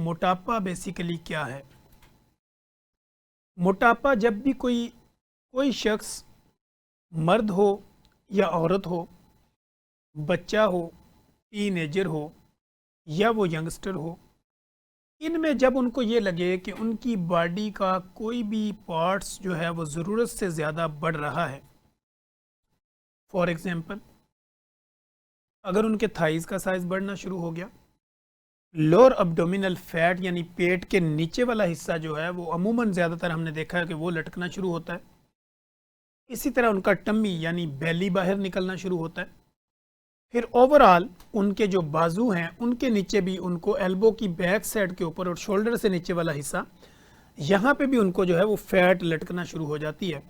मोटापा बेसिकली क्या है। मोटापा जब भी कोई शख्स, मर्द हो या औरत हो, बच्चा हो, टीनेजर हो या वो यंगस्टर हो, इनमें जब उनको ये लगे कि उनकी बॉडी का कोई भी पार्ट्स जो है वो ज़रूरत से ज़्यादा बढ़ रहा है। फॉर एग्ज़ाम्पल, अगर उनके थाइज़ का साइज़ बढ़ना शुरू हो गया, लोअर अब्डोमिनल फैट यानी पेट के नीचे वाला हिस्सा जो है वो अमूमन ज़्यादातर हमने देखा है कि वो लटकना शुरू होता है। इसी तरह उनका टम्मी यानी बेली बाहर निकलना शुरू होता है। फिर ओवरऑल उनके जो बाजू हैं उनके नीचे भी उनको एल्बो की बैक साइड के ऊपर और शोल्डर से नीचे वाला हिस्सा, यहाँ पे भी उनको जो है वो फैट लटकना शुरू हो जाती है।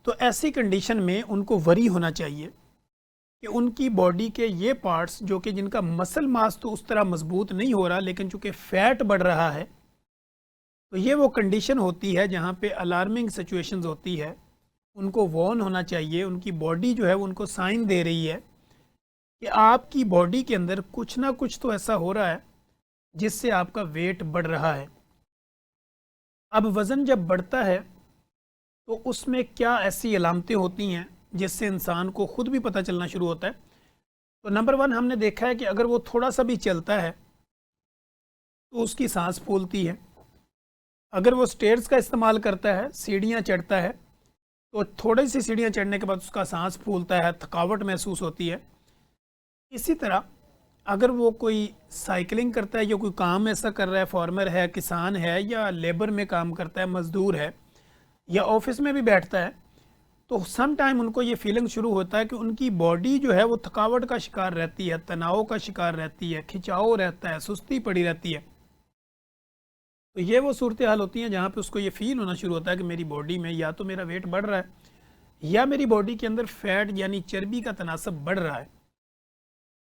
तो ऐसी कंडीशन में उनको वरी होना चाहिए कि उनकी बॉडी के ये पार्ट्स जो कि जिनका मसल मास तो उस तरह मजबूत नहीं हो रहा, लेकिन चूंकि फैट बढ़ रहा है, तो ये वो कंडीशन होती है जहाँ पे अलार्मिंग सिचुएशंस होती है। उनको वॉर्न होना चाहिए, उनकी बॉडी जो है वो उनको साइन दे रही है कि आपकी बॉडी के अंदर कुछ ना कुछ तो ऐसा हो रहा है जिससे आपका वेट बढ़ रहा है। अब वज़न जब बढ़ता है तो उसमें क्या ऐसी अलामतें होती हैं जिससे इंसान को खुद भी पता चलना शुरू होता है। तो नंबर वन, हमने देखा है कि अगर वो थोड़ा सा भी चलता है तो उसकी सांस फूलती है। अगर वो स्टेयर्स का इस्तेमाल करता है, सीढ़ियाँ चढ़ता है, तो थोड़ी सी सीढ़ियाँ चढ़ने के बाद उसका सांस फूलता है, थकावट महसूस होती है। इसी तरह अगर वो कोई साइकिलिंग करता है या कोई काम ऐसा कर रहा है, फार्मर है, किसान है या लेबर में काम करता है, मज़दूर है या ऑफिस में भी बैठता है, तो सम टाइम उनको ये फीलिंग शुरू होता है कि उनकी बॉडी जो है वो थकावट का शिकार रहती है, तनाव का शिकार रहती है, खिंचाव रहता है, सुस्ती पड़ी रहती है। तो ये वो सूरत हाल होती हैं जहाँ पे उसको ये फील होना शुरू होता है कि मेरी बॉडी में या तो मेरा वेट बढ़ रहा है या मेरी बॉडी के अंदर फैट यानी चर्बी का तनासब बढ़ रहा है।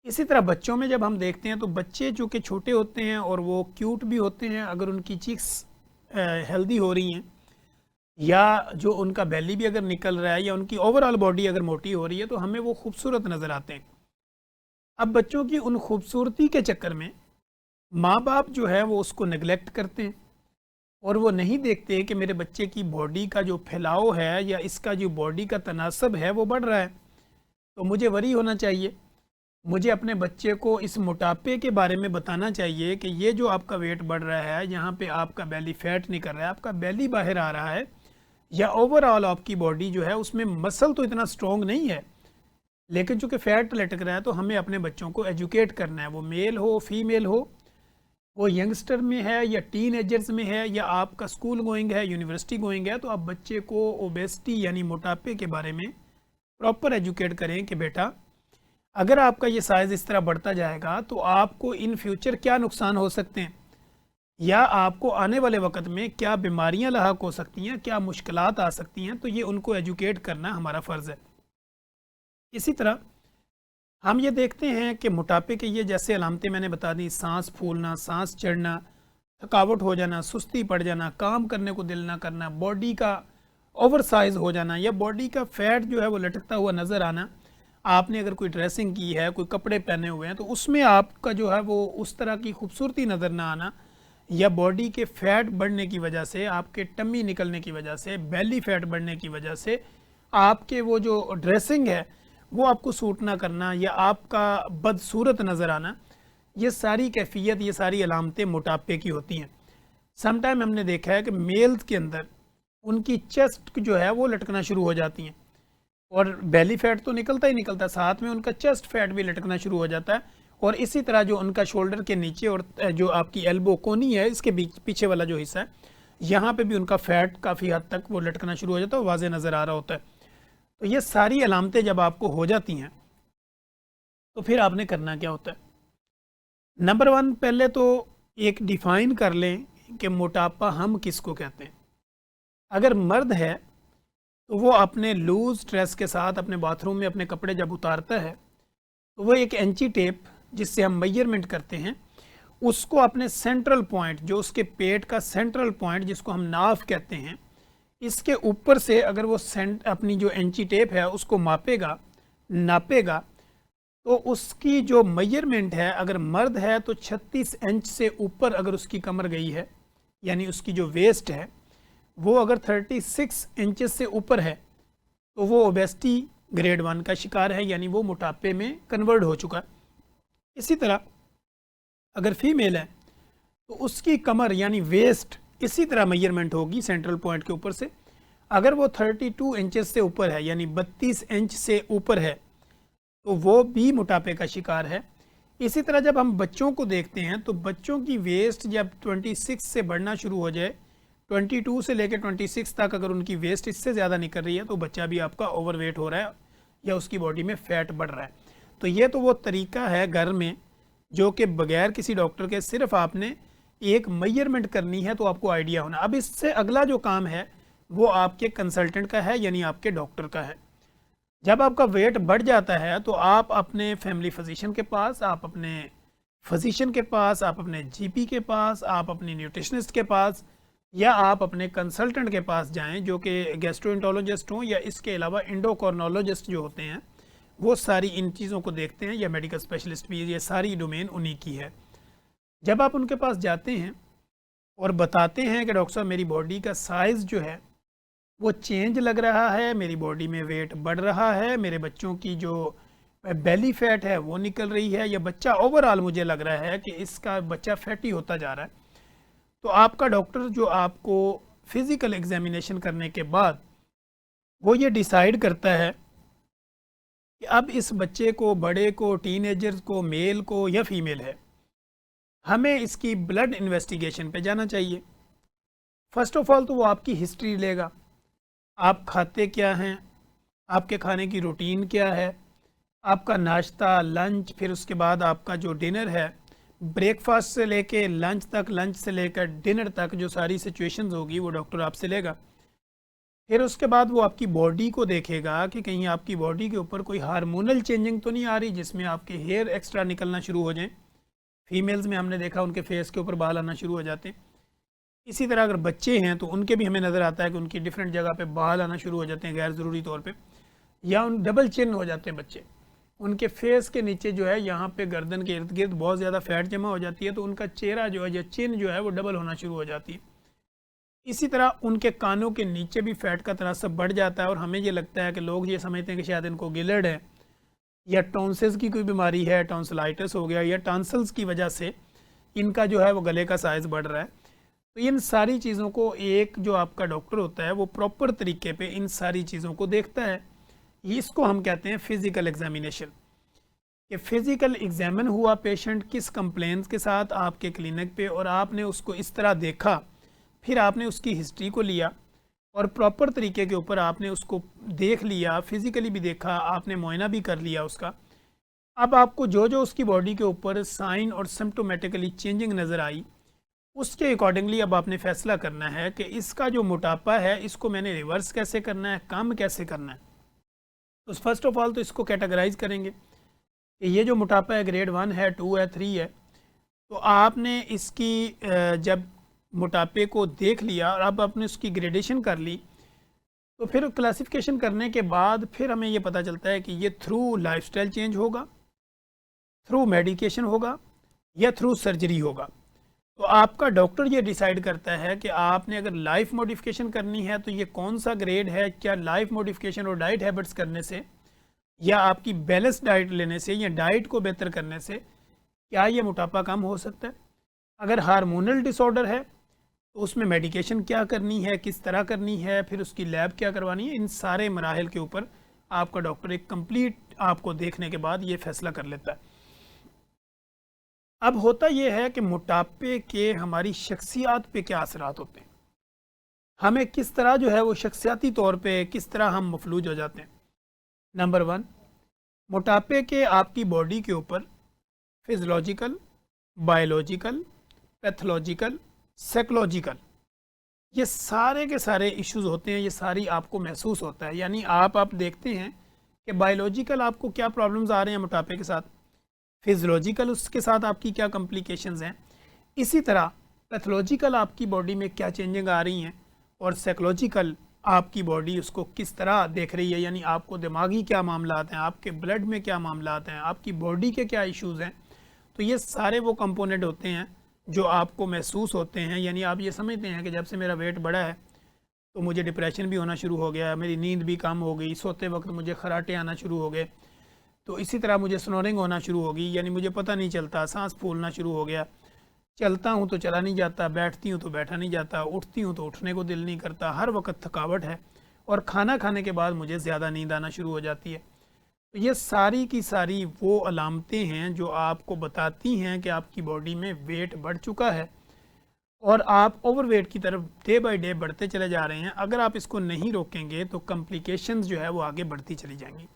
इसी तरह बच्चों में जब हम देखते हैं तो बच्चे जो कि छोटे होते हैं और वो क्यूट भी होते हैं, अगर उनकी चीक्स हेल्दी हो रही हैं या जो उनका बेली भी अगर निकल रहा है या उनकी ओवरऑल बॉडी अगर मोटी हो रही है, तो हमें वो खूबसूरत नज़र आते हैं। अब बच्चों की उन खूबसूरती के चक्कर में माँ बाप जो है वो उसको नेगलेक्ट करते हैं और वो नहीं देखते कि मेरे बच्चे की बॉडी का जो फैलाव है या इसका जो बॉडी का तनासब है वो बढ़ रहा है। तो मुझे वरी होना चाहिए, मुझे अपने बच्चे को इस मोटापे के बारे में बताना चाहिए कि ये जो आपका वेट बढ़ रहा है, यहाँ पे आपका बेली फैट निकल रहा है, आपका बेली बाहर आ रहा है, या ओवरऑल आपकी बॉडी जो है उसमें मसल तो इतना स्ट्रॉन्ग नहीं है, लेकिन चूंकि फैट लटक रहा है, तो हमें अपने बच्चों को एजुकेट करना है। वो मेल हो, फीमेल हो, वो यंगस्टर में है या टीन एजर्स में है या आपका स्कूल गोइंग है, यूनिवर्सिटी गोइंग है, तो आप बच्चे को ओबेसिटी यानी मोटापे के बारे में प्रॉपर एजुकेट करें कि बेटा, अगर आपका ये साइज़ इस तरह बढ़ता जाएगा तो आपको इन फ्यूचर क्या नुकसान हो सकते हैं या आपको आने वाले वक्त में क्या बीमारियां लाहक हो सकती हैं, क्या मुश्किलात आ सकती हैं। तो ये उनको एजुकेट करना हमारा फ़र्ज़ है। इसी तरह हम ये देखते हैं कि मोटापे के ये जैसे अलामतें मैंने बता दी, सांस फूलना, सांस चढ़ना, थकावट हो जाना, सुस्ती पड़ जाना, काम करने को दिल ना करना, बॉडी का ओवर साइज हो जाना या बॉडी का फैट जो है वो लटकता हुआ नज़र आना। आपने अगर कोई ड्रेसिंग की है, कोई कपड़े पहने हुए हैं, तो उसमें आपका जो है वो उस तरह की खूबसूरती नज़र ना आना, या बॉडी के फैट बढ़ने की वजह से, आपके टम्मी निकलने की वजह से, बेली फैट बढ़ने की वजह से आपके वो जो ड्रेसिंग है वो आपको सूट ना करना या आपका बदसूरत नज़र आना, ये सारी कैफियत, ये सारी अलामतें मोटापे की होती हैं। समटाइम हमने देखा है कि मेल्स के अंदर उनकी चेस्ट जो है वो लटकना शुरू हो जाती हैं और बेली फैट तो निकलता ही निकलता, साथ में उनका चेस्ट फैट भी लटकना शुरू हो जाता है। और इसी तरह जो उनका शोल्डर के नीचे और जो आपकी एल्बो कोनी है, इसके बीच पीछे वाला जो हिस्सा है, यहाँ पे भी उनका फैट काफ़ी हद तक वो लटकना शुरू हो जाता है, वाज़े नज़र आ रहा होता है। तो ये सारी अलामतें जब आपको हो जाती हैं तो फिर आपने करना क्या होता है। नंबर वन, पहले तो एक डिफ़ाइन कर लें कि मोटापा हम किसको कहते हैं। अगर मर्द है तो वो अपने लूज स्ट्रेस के साथ अपने बाथरूम में अपने कपड़े जब उतारता है, तो वो एक इंची टेप जिससे हम मेजरमेंट करते हैं, उसको अपने सेंट्रल पॉइंट, जो उसके पेट का सेंट्रल पॉइंट जिसको हम नाफ कहते हैं, इसके ऊपर से अगर वो अपनी जो इंची टेप है उसको मापेगा, नापेगा, तो उसकी जो मेजरमेंट है, अगर मर्द है तो 36 इंच से ऊपर अगर उसकी कमर गई है, यानी उसकी जो वेस्ट है वो अगर 36 इंचेस से ऊपर है तो वो ओबेसिटी ग्रेड 1 का शिकार है, यानी वो मोटापे में कन्वर्ट हो चुका है। इसी तरह अगर फीमेल है तो उसकी कमर यानी वेस्ट इसी तरह मेजरमेंट होगी सेंट्रल पॉइंट के ऊपर से। अगर वो 32 इंचेस से ऊपर है यानी 32 इंच से ऊपर है तो वो भी मोटापे का शिकार है। इसी तरह जब हम बच्चों को देखते हैं तो बच्चों की वेस्ट जब 26 से बढ़ना शुरू हो जाए, 22 से लेकर 26 तक अगर उनकी वेस्ट इससे ज़्यादा निकल रही है तो बच्चा भी आपका ओवरवेट हो रहा है या उसकी बॉडी में फैट बढ़ रहा है। तो ये तो वो तरीका है घर में जो कि बगैर किसी डॉक्टर के सिर्फ आपने एक मेजरमेंट करनी है तो आपको आइडिया होना। अब इससे अगला जो काम है वो आपके कंसल्टेंट का है, यानी आपके डॉक्टर का है। जब आपका वेट बढ़ जाता है तो आप अपने फैमिली फिजिशियन के पास, आप अपने फिजिशियन के पास, आप अपने जीपी के पास, आप अपने न्यूट्रिशनिस्ट के पास या आप अपने कंसल्टेंट के पास जाएं जो कि गैस्ट्रोएंटरोलॉजिस्ट हों या इसके अलावा एंडोक्रोनोलॉजिस्ट जो होते हैं वो सारी इन चीज़ों को देखते हैं, या मेडिकल स्पेशलिस्ट भी, ये सारी डोमेन उन्हीं की है। जब आप उनके पास जाते हैं और बताते हैं कि डॉक्टर साहब मेरी बॉडी का साइज़ जो है वो चेंज लग रहा है, मेरी बॉडी में वेट बढ़ रहा है, मेरे बच्चों की जो बेली फैट है वो निकल रही है, या बच्चा ओवरऑल मुझे लग रहा है कि इसका बच्चा फैटी होता जा रहा है, तो आपका डॉक्टर जो आपको फिज़िकल एग्जामिनेशन करने के बाद वो ये डिसाइड करता है कि अब इस बच्चे को, बड़े को, टीनेजर को, मेल को या फीमेल है, हमें इसकी ब्लड इन्वेस्टिगेशन पे जाना चाहिए। फर्स्ट ऑफ ऑल तो वो आपकी हिस्ट्री लेगा, आप खाते क्या हैं, आपके खाने की रूटीन क्या है, आपका नाश्ता, लंच, फिर उसके बाद आपका जो डिनर है, ब्रेकफास्ट से लेके लंच तक, लंच से लेकर डिनर तक जो सारी सिचुएशंस होगी वो डॉक्टर आपसे लेगा। फिर उसके बाद वो आपकी बॉडी को देखेगा कि कहीं आपकी बॉडी के ऊपर कोई हार्मोनल चेंजिंग तो नहीं आ रही जिसमें आपके हेयर एक्स्ट्रा निकलना शुरू हो जाए। फीमेल्स में हमने देखा उनके फेस के ऊपर बाल आना शुरू हो जाते हैं। इसी तरह अगर बच्चे हैं तो उनके भी हमें नज़र आता है कि उनकी डिफरेंट जगह पे बाल आना शुरू हो जाते हैं गैर ज़रूरी तौर पे, या उन डबल चिन हो जाते हैं बच्चे, उनके फेस के नीचे जो है यहाँ पे गर्दन के इर्द गिर्द बहुत ज़्यादा फैट जमा हो जाती है, तो उनका चेहरा जो है या चिन जो है वो डबल होना शुरू हो जाती है। इसी तरह उनके कानों के नीचे भी फैट का तनासब बढ़ जाता है, और हमें ये लगता है कि लोग ये समझते हैं कि शायद इनको गिलर्ड है या टॉन्सिल्स की कोई बीमारी है, टॉन्सिलाइटिस हो गया, या टॉन्सिल्स की वजह से इनका जो है वो गले का साइज़ बढ़ रहा है। तो इन सारी चीज़ों को एक जो आपका डॉक्टर होता है वो प्रॉपर तरीके पे इन सारी चीज़ों को देखता है। इसको हम कहते हैं फ़िज़िकल एग्जामिनेशन, कि फ़िज़िकल एग्जामिन हुआ पेशेंट किस कंप्लेंट्स के साथ आपके क्लिनिक पे, और आपने उसको इस तरह देखा, फिर आपने उसकी हिस्ट्री को लिया और प्रॉपर तरीके के ऊपर आपने उसको देख लिया, फिज़िकली भी देखा, आपने मुआयना भी कर लिया उसका। अब आपको जो जो उसकी बॉडी के ऊपर साइन और सिम्टोमेटिकली चेंजिंग नज़र आई, उसके अकॉर्डिंगली अब आपने फैसला करना है कि इसका जो मोटापा है इसको मैंने रिवर्स कैसे करना है, कम कैसे करना है। तो फर्स्ट ऑफ ऑल तो इसको कैटेगराइज करेंगे कि ये जो मोटापा है ग्रेड 1 है, 2 है, 3 है। तो आपने इसकी जब मोटापे को देख लिया और अब आपने उसकी ग्रेडेशन कर ली, तो फिर क्लासिफिकेशन करने के बाद फिर हमें ये पता चलता है कि ये थ्रू लाइफस्टाइल चेंज होगा, थ्रू मेडिकेशन होगा, या थ्रू सर्जरी होगा। तो आपका डॉक्टर ये डिसाइड करता है कि आपने अगर लाइफ मॉडिफिकेशन करनी है तो ये कौन सा ग्रेड है, क्या लाइफ मॉडिफिकेशन और डाइट हैबिट्स करने से, या आपकी बैलेंस डाइट लेने से, या डाइट को बेहतर करने से क्या ये मोटापा कम हो सकता है। अगर हार्मोनल डिसऑर्डर है तो उसमें मेडिकेशन क्या करनी है, किस तरह करनी है, फिर उसकी लैब क्या करवानी है, इन सारे मराहल के ऊपर आपका डॉक्टर एक कंप्लीट आपको देखने के बाद ये फैसला कर लेता है। अब होता यह है कि मोटापे के हमारी शख्सियत पे क्या असरात होते हैं, हमें किस तरह जो है वो शख्सियाती तौर पे किस तरह हम मफलूज हो जाते हैं। नंबर 1, मोटापे के आपकी बॉडी के ऊपर फिज़ियोलॉजिकल, बायोलॉजिकल, पैथोलॉजिकल, साइकोलॉजिकल, ये सारे के सारे इश्यूज होते हैं, ये सारी आपको महसूस होता है। यानी आप देखते हैं कि बायोलॉजिकल आपको क्या प्रॉब्लम्स आ रहे हैं मोटापे के साथ, फिज़ियोलॉजिकल उसके साथ आपकी क्या कॉम्प्लिकेशंस हैं, इसी तरह पैथोलॉजिकल आपकी बॉडी में क्या चेंजिंग आ रही हैं, और साइकोलॉजिकल आपकी बॉडी उसको किस तरह देख रही है, यानी आपको दिमागी क्या मामलात हैं, आपके ब्लड में क्या मामलात हैं, आपकी बॉडी के क्या इश्यूज़ हैं। तो ये सारे वो कंपोनेंट होते हैं जो आपको महसूस होते हैं। यानी आप ये समझते हैं कि जब से मेरा वेट बढ़ा है तो मुझे डिप्रेशन भी होना शुरू हो गया, मेरी नींद भी कम हो गई, सोते वक्त मुझे खराटे आना शुरू हो गए, तो इसी तरह मुझे स्नोरिंग होना शुरू हो गई, यानी मुझे पता नहीं चलता, सांस फूलना शुरू हो गया, चलता हूँ तो चला नहीं जाता, बैठती हूँ तो बैठा नहीं जाता, उठती हूँ तो उठने को दिल नहीं करता, हर वक्त थकावट है, और खाना खाने के बाद मुझे ज़्यादा नींद आना शुरू हो जाती है। तो ये सारी की सारी वो अलामतें हैं जो आपको बताती हैं कि आपकी बॉडी में वेट बढ़ चुका है और आप ओवरवेट की तरफ डे बाय डे बढ़ते चले जा रहे हैं। अगर आप इसको नहीं रोकेंगे तो कॉम्प्लिकेशंस जो है वो आगे बढ़ती चली जाएंगी।